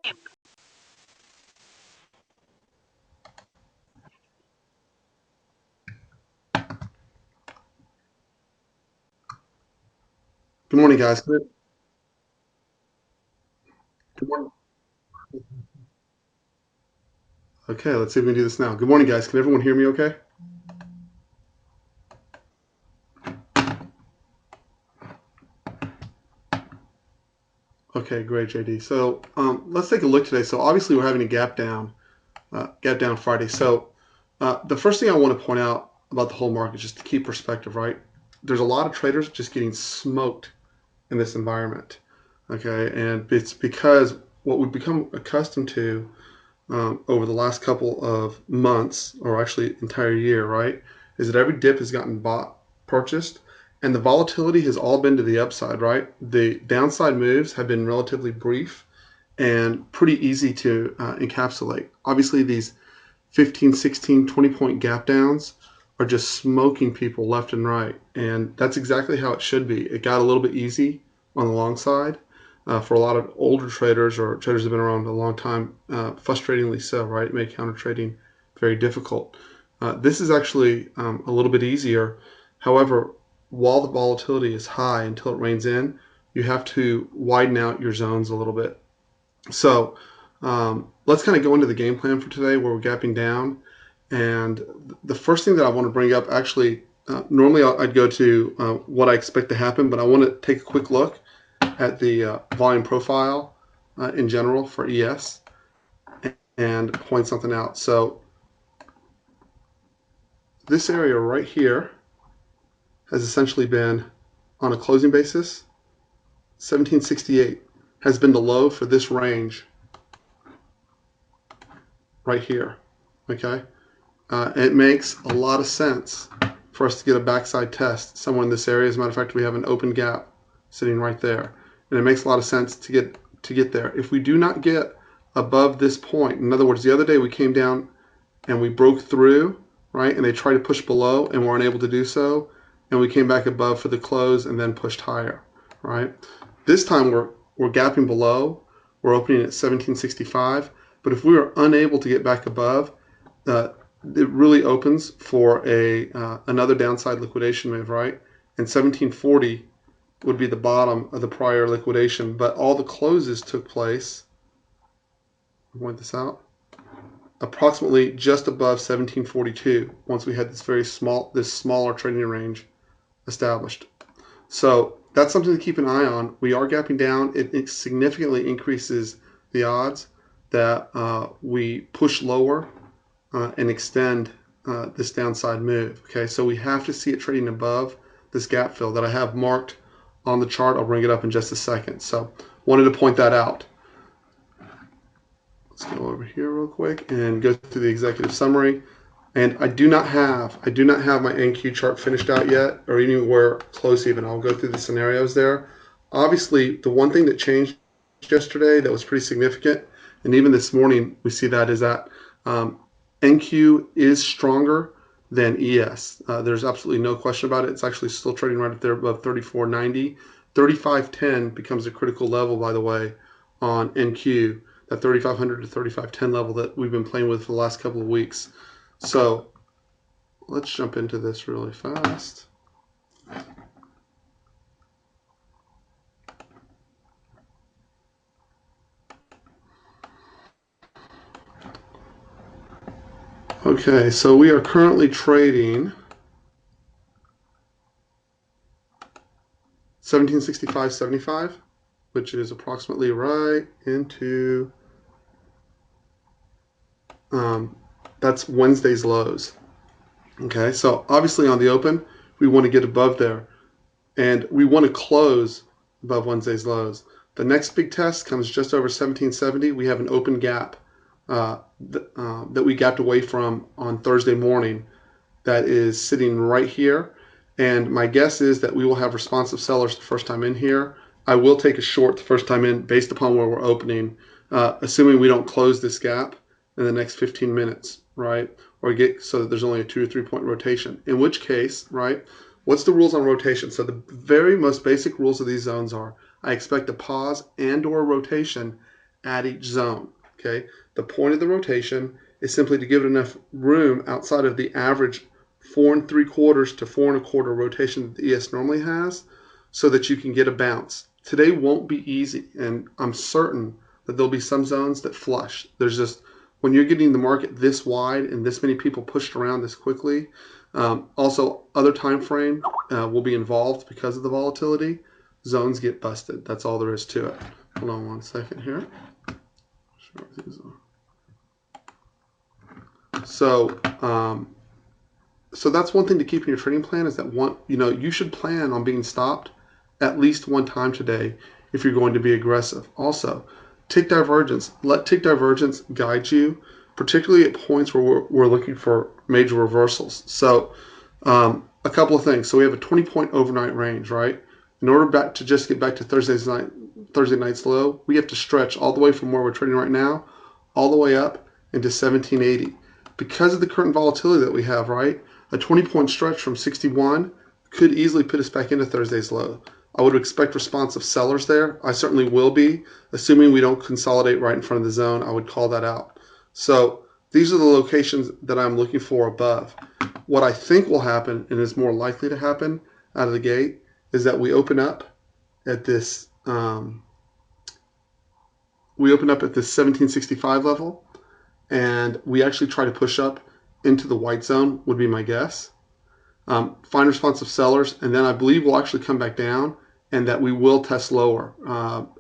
Good morning, guys. Good morning. Okay, let's see if we can do this now. Good morning, guys. Can everyone hear me okay? Okay, great, JD. So let's take a look today. So obviously we're having a gap down Friday. So the first thing I want to point out about the whole market, just to keep perspective, right? There's a lot of traders just getting smoked in this environment. Okay, and it's because what we've become accustomed to over the last couple of months, or actually entire year, right, is that every dip has gotten bought, purchased, and the volatility has all been to the upside, right? The downside moves have been relatively brief and pretty easy to encapsulate. Obviously, these 15, 16, 20 point gap downs are just smoking people left and right. And that's exactly how it should be. It got a little bit easy on the long side for a lot of older traders or traders that have been around a long time, frustratingly so, right? It made counter trading very difficult. This is actually a little bit easier. However, while the volatility is high until it reins in, you have to widen out your zones a little bit. So let's kind of go into the game plan for today where we're gapping down. And the first thing that I want to bring up, actually, normally I'd go to what I expect to happen, but I want to take a quick look at the volume profile in general for ES and point something out. So this area right here has essentially been, on a closing basis, 1768 has been the low for this range right here. Okay, it makes a lot of sense for us to get a backside test somewhere in this area. As a matter of fact, we have an open gap sitting right there, and it makes a lot of sense to get there. If we do not get above this point, in other words, the other day we came down and we broke through, right, and they tried to push below and were unable to do so, and we came back above for the close and then pushed higher, right? This time we're gapping below. We're opening at 1765, but if we are unable to get back above, it really opens for another downside liquidation move, right? And 1740 would be the bottom of the prior liquidation, but all the closes took place, I'll point this out, approximately just above 1742 once we had this smaller trading range established. So that's something to keep an eye on. We are gapping down. It significantly increases the odds that we push lower and extend this downside move. Okay, so we have to see it trading above this gap fill that I have marked on the chart. I'll bring it up in just a second. So wanted to point that out. Let's go over here real quick and go through the executive summary. And I do not have my NQ chart finished out yet, or anywhere close even. I'll go through the scenarios there. Obviously, the one thing that changed yesterday that was pretty significant, and even this morning we see that, is that NQ is stronger than ES. There's absolutely no question about it. It's actually still trading right up there above 34.90. 35.10 becomes a critical level, by the way, on NQ, that 3500 to 35.10 level that we've been playing with for the last couple of weeks. So let's jump into this really fast. Okay, so we are currently trading 1765.75, which is approximately right into that's Wednesday's lows. Okay, so obviously on the open, we want to get above there, and we want to close above Wednesday's lows. The next big test comes just over 1770. We have an open gap that we gapped away from on Thursday morning that is sitting right here. And my guess is that we will have responsive sellers the first time in here. I will take a short the first time in based upon where we're opening, assuming we don't close this gap in the next 15 minutes, right? Or get so that there's only a 2 or 3 point rotation. In which case, right, what's the rules on rotation? So the very most basic rules of these zones are I expect a pause and or rotation at each zone. Okay, the point of the rotation is simply to give it enough room outside of the average 4 3/4 to 4 1/4 rotation that the ES normally has, so that you can get a bounce. Today won't be easy, and I'm certain that there'll be some zones that flush. There's just, when you're getting the market this wide and this many people pushed around this quickly, also other time frame will be involved because of the volatility. Zones get busted. That's all there is to it. Hold on one second here. So, so that's one thing to keep in your trading plan, is that you should plan on being stopped at least one time today if you're going to be aggressive. Also, tick divergence. Let tick divergence guide you, particularly at points where we're looking for major reversals. So, a couple of things. So we have a 20-point overnight range, right? In order to just get back to Thursday night's low, we have to stretch all the way from where we're trading right now, all the way up into 1780. Because of the current volatility that we have, right? A 20-point stretch from 61 could easily put us back into Thursday's low. I would expect responsive sellers there. I certainly will be, assuming we don't consolidate right in front of the zone. I would call that out. So these are the locations that I'm looking for above. What I think will happen, and is more likely to happen out of the gate, is that we open up at this 1765 level, and we actually try to push up into the white zone, would be my guess. Find responsive sellers, and then I believe we'll actually come back down, and that we will test lower.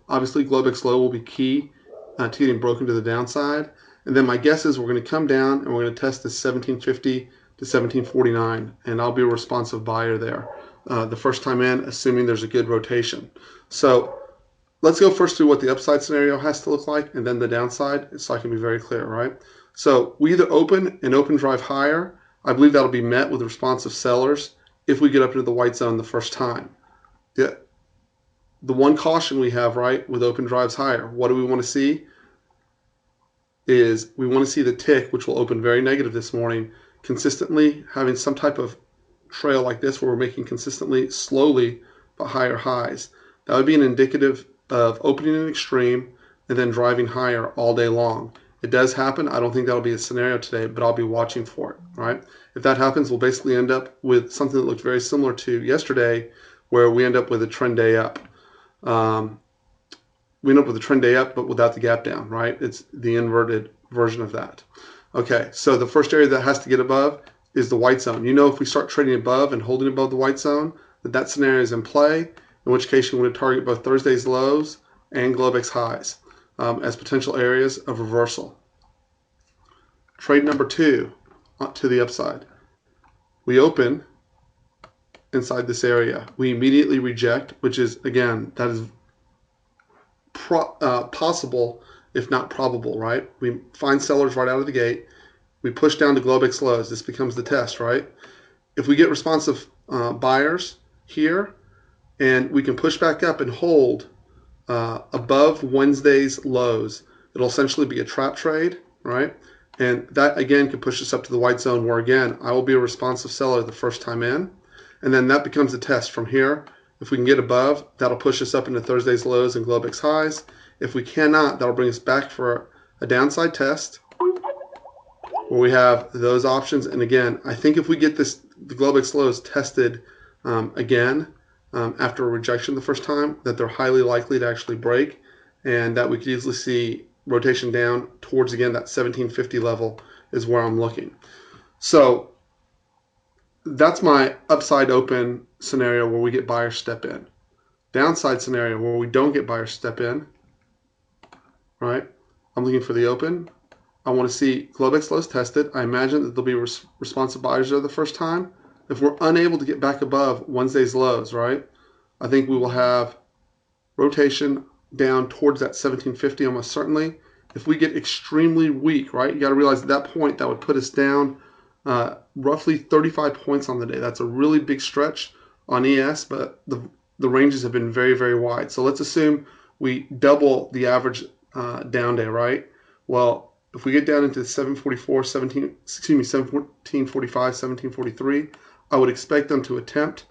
Obviously, Globex low will be key to getting broken to the downside. And then my guess is we're going to come down and we're going to test this 1750 to 1749, and I'll be a responsive buyer there the first time in, assuming there's a good rotation. So let's go first through what the upside scenario has to look like, and then the downside, so I can be very clear, right? So we either open and open drive higher. I believe that'll be met with responsive sellers if we get up into the white zone the first time. The one caution we have, right, with open drives higher, what do we want to see? Is we want to see the tick, which will open very negative this morning, consistently having some type of trail like this where we're making consistently, slowly, but higher highs. That would be an indicative of opening an extreme and then driving higher all day long. It does happen. I don't think that'll be a scenario today, but I'll be watching for it, right? If that happens, we'll basically end up with something that looked very similar to yesterday, where we end up with a trend day up. We end up with a trend day up, but without the gap down, right? It's the inverted version of that. Okay, so the first area that has to get above is the white zone. If we start trading above and holding above the white zone, that scenario is in play, in which case you want to target both Thursday's lows and Globex highs as potential areas of reversal. Trade number 2 to the upside. We open inside this area. We immediately reject, which is, again, that is possible, if not probable, right? We find sellers right out of the gate. We push down to Globex lows. This becomes the test, right? If we get responsive buyers here, and we can push back up and hold above Wednesday's lows, it'll essentially be a trap trade, right? And that, again, can push us up to the white zone, where, again, I will be a responsive seller the first time in. And then that becomes a test from here. If we can get above, that'll push us up into Thursday's lows and Globex highs. If we cannot, that'll bring us back for a downside test, where we have those options. And again, I think if we get the Globex lows tested again after a rejection the first time, that they're highly likely to actually break, and that we could easily see rotation down towards, again, that 1750 level is where I'm looking. So that's my upside open scenario, where we get buyers step in. Downside scenario where we don't get buyers step in, right? I'm looking for the open. I want to see Globex lows tested. I imagine that there'll be responsive buyers there the first time. If we're unable to get back above Wednesday's lows, right, I think we will have rotation down towards that 1750 almost certainly. If we get extremely weak, right, you got to realize at that point that would put us down roughly 35 points on the day. That's a really big stretch on ES, but the ranges have been very, very wide. So let's assume we double the average down day, right? Well, if we get down into 1745, 1743, I would expect them to attempt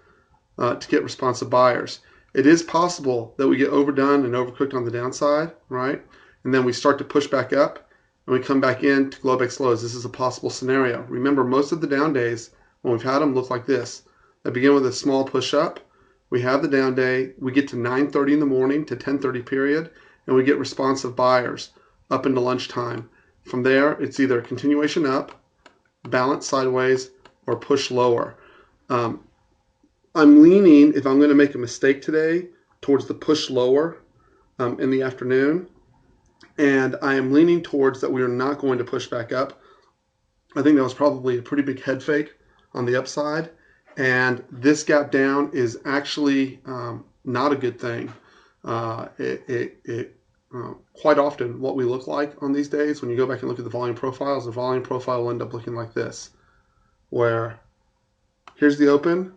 to get responsive buyers. It is possible that we get overdone and overcooked on the downside, right? and then we start to push back up, and we come back in to Globex lows. This is a possible scenario. Remember, most of the down days, when we've had them, look like this. They begin with a small push up. We have the down day. We get to 9:30 in the morning to 10:30 period, and we get responsive buyers up into lunchtime. From there, it's either continuation up, balance sideways, or push lower. I'm leaning, if I'm going to make a mistake today, towards the push lower in the afternoon. And I am leaning towards that we are not going to push back up. I think that was probably a pretty big head fake on the upside. And this gap down is actually not a good thing. Quite often what we look like on these days, when you go back and look at the volume profiles, the volume profile will end up looking like this, where here's the open,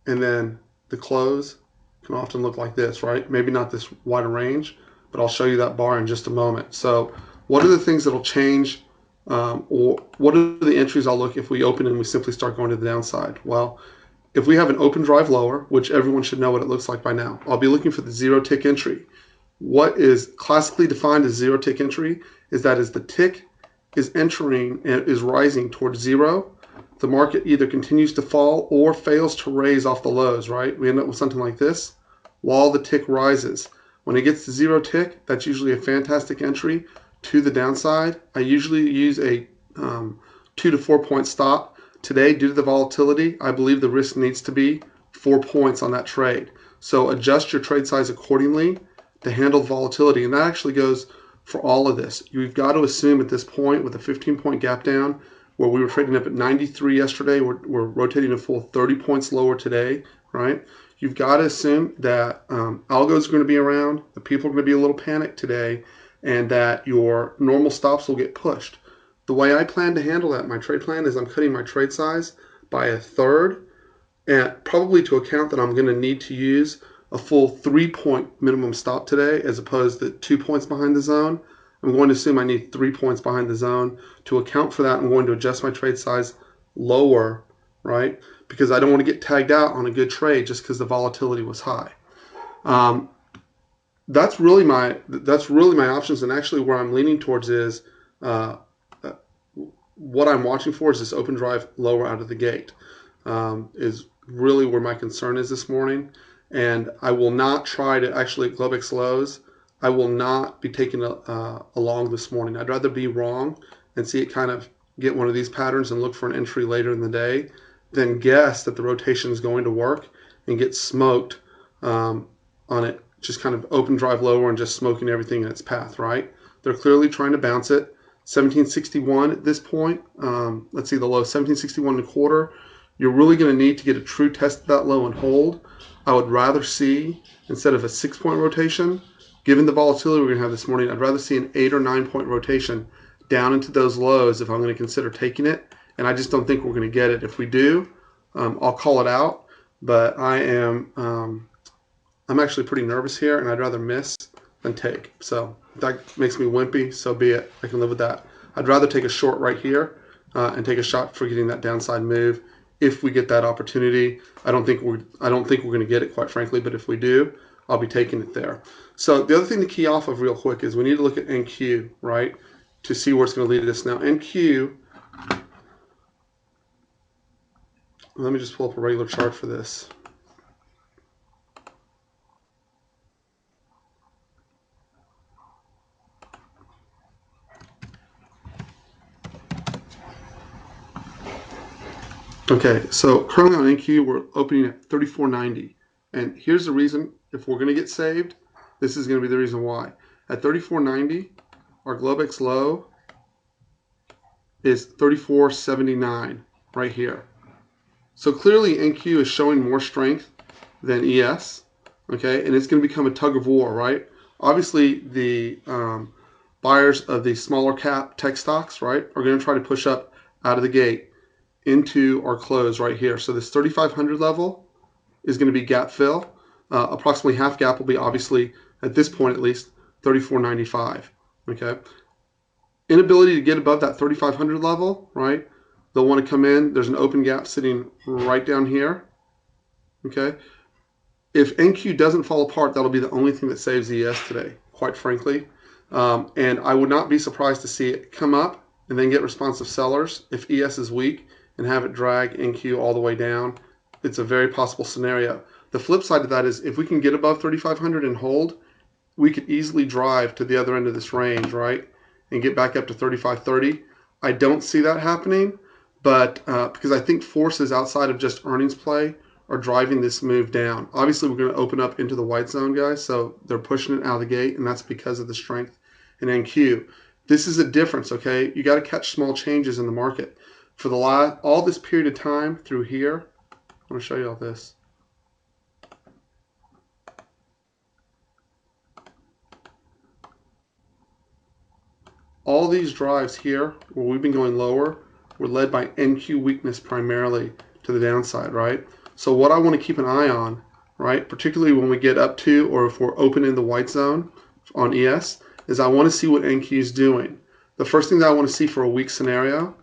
and then the close can often look like this, right? Maybe not this wide range, but I'll show you that bar in just a moment. So what are the things that will change, or what are the entries I'll look if we open and we simply start going to the downside? Well, if we have an open drive lower, which everyone should know what it looks like by now, I'll be looking for the zero tick entry. What is classically defined as zero tick entry is that as the tick is entering and is rising towards zero, the market either continues to fall or fails to raise off the lows, right? We end up with something like this while the tick rises. When it gets to zero tick, that's usually a fantastic entry to the downside. I usually use a 2 to 4 point stop. Today, due to the volatility, I believe the risk needs to be 4 points on that trade. So adjust your trade size accordingly to handle volatility. And that actually goes for all of this. You've got to assume at this point with a 15-point gap down, where we were trading up at 93 yesterday, we're rotating a full 30 points lower today, right? You've got to assume that algos are going to be around, the people are going to be a little panicked today, and that your normal stops will get pushed. The way I plan to handle that, my trade plan, is I'm cutting my trade size by a third, and probably to account that I'm going to need to use a full 3-point minimum stop today as opposed to 2 points behind the zone. I'm going to assume I need 3 points behind the zone. To account for that, I'm going to adjust my trade size lower, right? Because I don't want to get tagged out on a good trade just because the volatility was high. That's really my options, and actually where I'm leaning towards is what I'm watching for is this open drive lower out of the gate. Is really where my concern is this morning, and I will not try to actually at Globex lows. I will not be taking along this morning. I'd rather be wrong and see it kind of get one of these patterns and look for an entry later in the day than guess that the rotation is going to work and get smoked on it, just kind of open drive lower and just smoking everything in its path, right? They're clearly trying to bounce it. 1761 at this point. Let's see the low, 1761.25. You're really going to need to get a true test of that low and hold. I would rather see, instead of a 6-point rotation, given the volatility we're going to have this morning, I'd rather see an 8 or 9-point rotation down into those lows if I'm going to consider taking it. And I just don't think we're going to get it. If we do, I'll call it out. But I'm actually pretty nervous here, and I'd rather miss than take. So if that makes me wimpy, so be it. I can live with that. I'd rather take a short right here and take a shot for getting that downside move if we get that opportunity. I don't think we're going to get it, quite frankly, but if we do, I'll be taking it there. So the other thing to key off of real quick is we need to look at NQ, right, to see where it's going to lead us. Now NQ, let me just pull up a regular chart for this. Okay, so currently on NQ, we're opening at 34.90. And here's the reason, if we're going to get saved, this is going to be the reason why. At 34.90, our Globex low is 34.79 right here. So clearly NQ is showing more strength than ES, okay? And it's going to become a tug of war, right? Obviously, the buyers of the smaller cap tech stocks, right, are going to try to push up out of the gate into our close right here. So this 3,500 level is going to be gap fill. Approximately half gap will be, obviously, at this point at least, 34.95. Okay. Inability to get above that 3,500 level, right? They'll want to come in. There's an open gap sitting right down here. Okay. If NQ doesn't fall apart, that'll be the only thing that saves ES today, quite frankly. And I would not be surprised to see it come up and then get responsive sellers if ES is weak and have it drag NQ all the way down. It's a very possible scenario. The flip side of that is if we can get above 3,500 and hold, we could easily drive to the other end of this range, right? And get back up to 35.30. I don't see that happening, but because I think forces outside of just earnings play are driving this move down. Obviously, we're going to open up into the white zone, guys, so they're pushing it out of the gate, and that's because of the strength in NQ. This is a difference, okay? You got to catch small changes in the market. For the all this period of time through here, I'm going to show you all this. All these drives here, where we've been going lower, were led by NQ weakness primarily to the downside, right? So what I want to keep an eye on, right, particularly when we get up to or if we're open in the white zone on ES, is I want to see what NQ is doing. The first thing that I want to see for a weak scenario,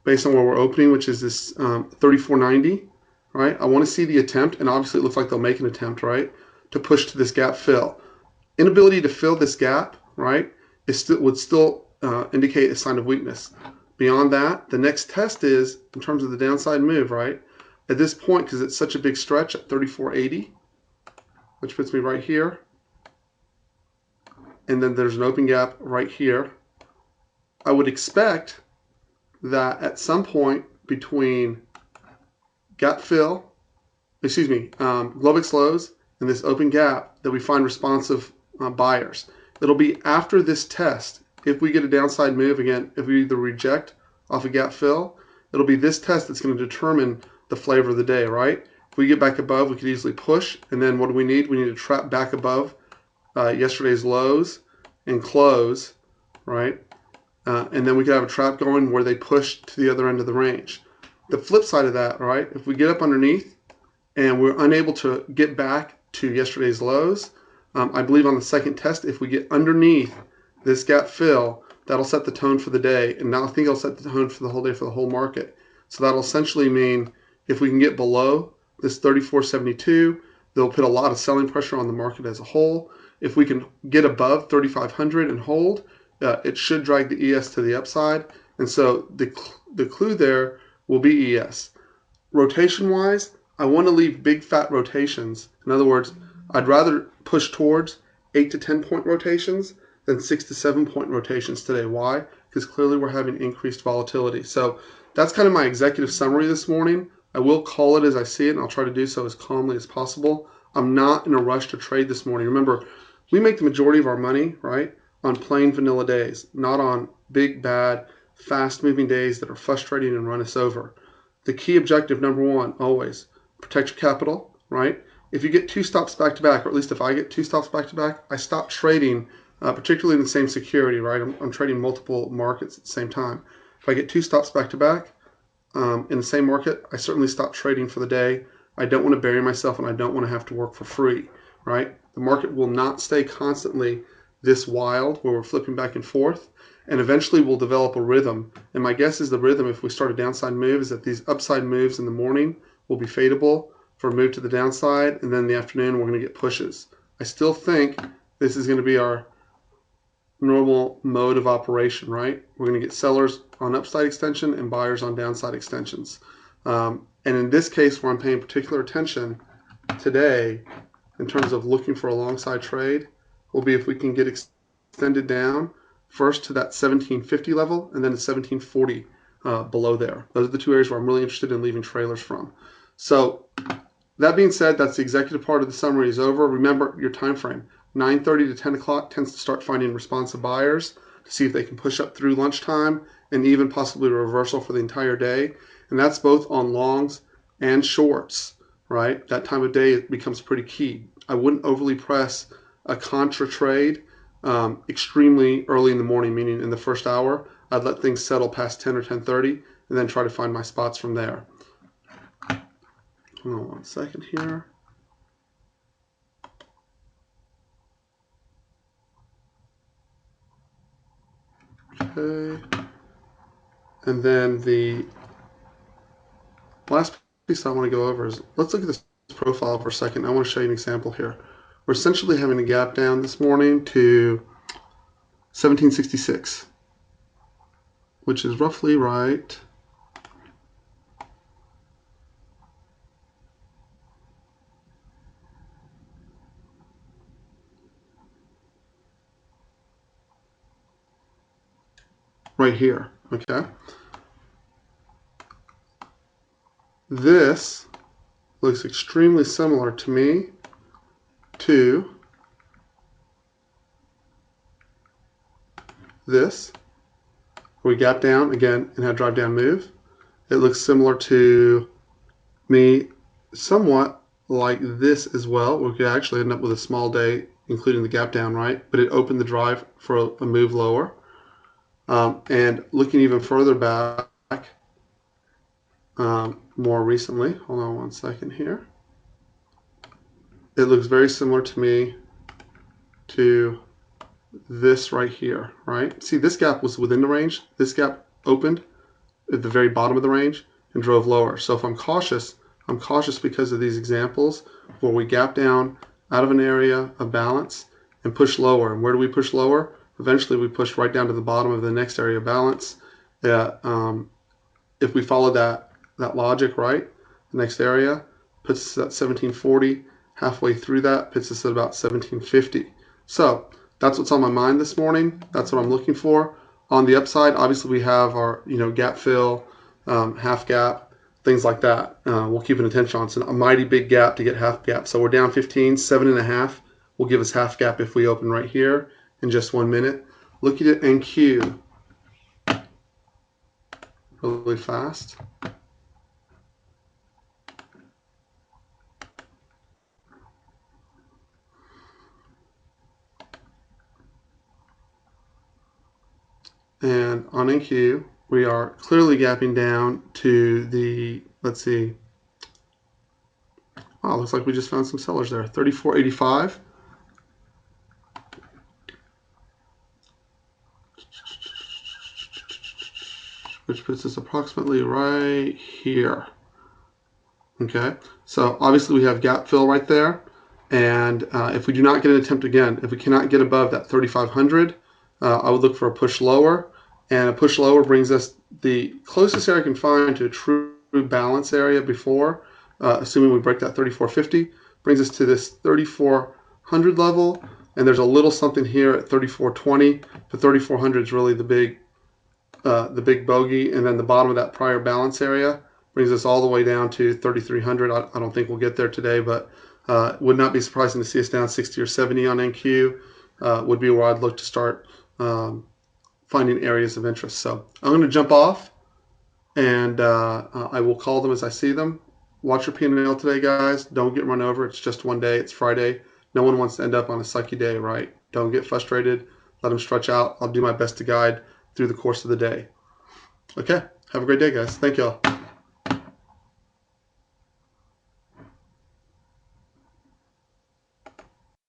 based on where we're opening, which is this 34.90, right? I want to see the attempt, and obviously it looks like they'll make an attempt, right, to push to this gap fill. Inability to fill this gap, right, would still indicate a sign of weakness. Beyond that, the next test is in terms of the downside move, right? At this point, because it's such a big stretch at 34.80, which puts me right here, and then there's an open gap right here, I would expect that at some point between gap fill, Globex lows and this open gap that we find responsive buyers. It'll be after this test. If we get a downside move, again, if we either reject off a gap fill, it'll be this test that's going to determine the flavor of the day, right? If we get back above, we could easily push. And then what do we need? We need to trap back above yesterday's lows and close, right? And then we could have a trap going where they push to the other end of the range. The flip side of that, right? If we get up underneath and we're unable to get back to yesterday's lows, I believe on the second test, if we get underneath this gap fill, that'll set the tone for the day. And now I think it'll set the tone for the whole day for the whole market. So that'll essentially mean if we can get below this 34.72, they'll put a lot of selling pressure on the market as a whole. If we can get above 3,500 and hold, it should drag the ES to the upside. And so the clue there will be ES. Rotation-wise, I want to leave big fat rotations. In other words, I'd rather push towards 8 to 10 point rotations than 6 to 7 point rotations today. Why? Because clearly we're having increased volatility. So that's kind of my executive summary this morning. I will call it as I see it, and I'll try to do so as calmly as possible. I'm not in a rush to trade this morning. Remember, we make the majority of our money, right, on plain vanilla days, not on big, bad, fast-moving days that are frustrating and run us over. The key objective, number one, always, protect your capital, right? If you get two stops back-to-back, or at least if I get two stops back-to-back, I stop trading, particularly in the same security, right? I'm trading multiple markets at the same time. If I get two stops back-to-back in the same market, I certainly stop trading for the day. I don't want to bury myself, and I don't want to have to work for free, right? The market will not stay constantly this wild where we're flipping back and forth, and eventually we'll develop a rhythm. And my guess is the rhythm, if we start a downside move, is that these upside moves in the morning will be fadeable for a move to the downside, and then in the afternoon we're going to get pushes. I still think this is going to be our normal mode of operation, right? We're going to get sellers on upside extension and buyers on downside extensions. And in this case, where I'm paying particular attention today in terms of looking for a long side trade will be if we can get extended down first to that 1750 level and then to 1740 below there. Those are the two areas where I'm really interested in leaving trailers from. So that being said, that's the executive part of the summary is over. Remember your time frame. 9:30 to 10 o'clock tends to start finding responsive buyers to see if they can push up through lunchtime and even possibly a reversal for the entire day. And that's both on longs and shorts, right? That time of day it becomes pretty key. I wouldn't overly press a contra trade extremely early in the morning, meaning in the first hour. I'd let things settle past 10 or 10:30 and then try to find my spots from there. Hold on 1 second here. Okay. And then the last piece I want to go over is, let's look at this profile for a second. I want to show you an example here. we're essentially having a gap down this morning to 1766, which is roughly right here, okay? This looks extremely similar to me to this. We gap down again and had drive down move. It looks similar to me somewhat like this as well. We could actually end up with a small day including the gap down, right? But it opened the drive for a move lower. And looking even further back, more recently, hold on one second here. It looks very similar to me to this right here, right? See, this gap was within the range. This gap opened at the very bottom of the range and drove lower. So if I'm cautious because of these examples where we gap down out of an area of balance and push lower. And where do we push lower? Eventually we push right down to the bottom of the next area of balance. If we follow that logic, right, the next area puts us at 1740. Halfway through that puts us at about 1750. So that's what's on my mind this morning. That's what I'm looking for. On the upside, obviously we have our gap fill, half gap, things like that. We'll keep an attention on. It's a mighty big gap to get half gap. So we're down 15, 7.5 will give us half gap if we open right here in just 1 minute. Look at it NQ really fast. And on NQ, we are clearly gapping down to the, let's see, oh, looks like we just found some sellers there, 34.85. Which puts us approximately right here. Okay, so obviously we have gap fill right there. And if we do not get an attempt again, if we cannot get above that 3,500, I would look for a push lower. And a push lower brings us the closest area I can find to a true balance area before, assuming we break that 3450, brings us to this 3,400 level. And there's a little something here at 3,420. The 3,400 is really the big bogey. And then the bottom of that prior balance area brings us all the way down to 3,300. I don't think we'll get there today, but would not be surprising to see us down 60 or 70 on NQ. Would be where I'd look to start finding areas of interest. So I'm going to jump off, and I will call them as I see them. Watch your P&L today, guys. Don't get run over. It's just one day. It's Friday. No one wants to end up on a sucky day, right? Don't get frustrated. Let them stretch out. I'll do my best to guide through the course of the day. Okay. Have a great day, guys. Thank y'all.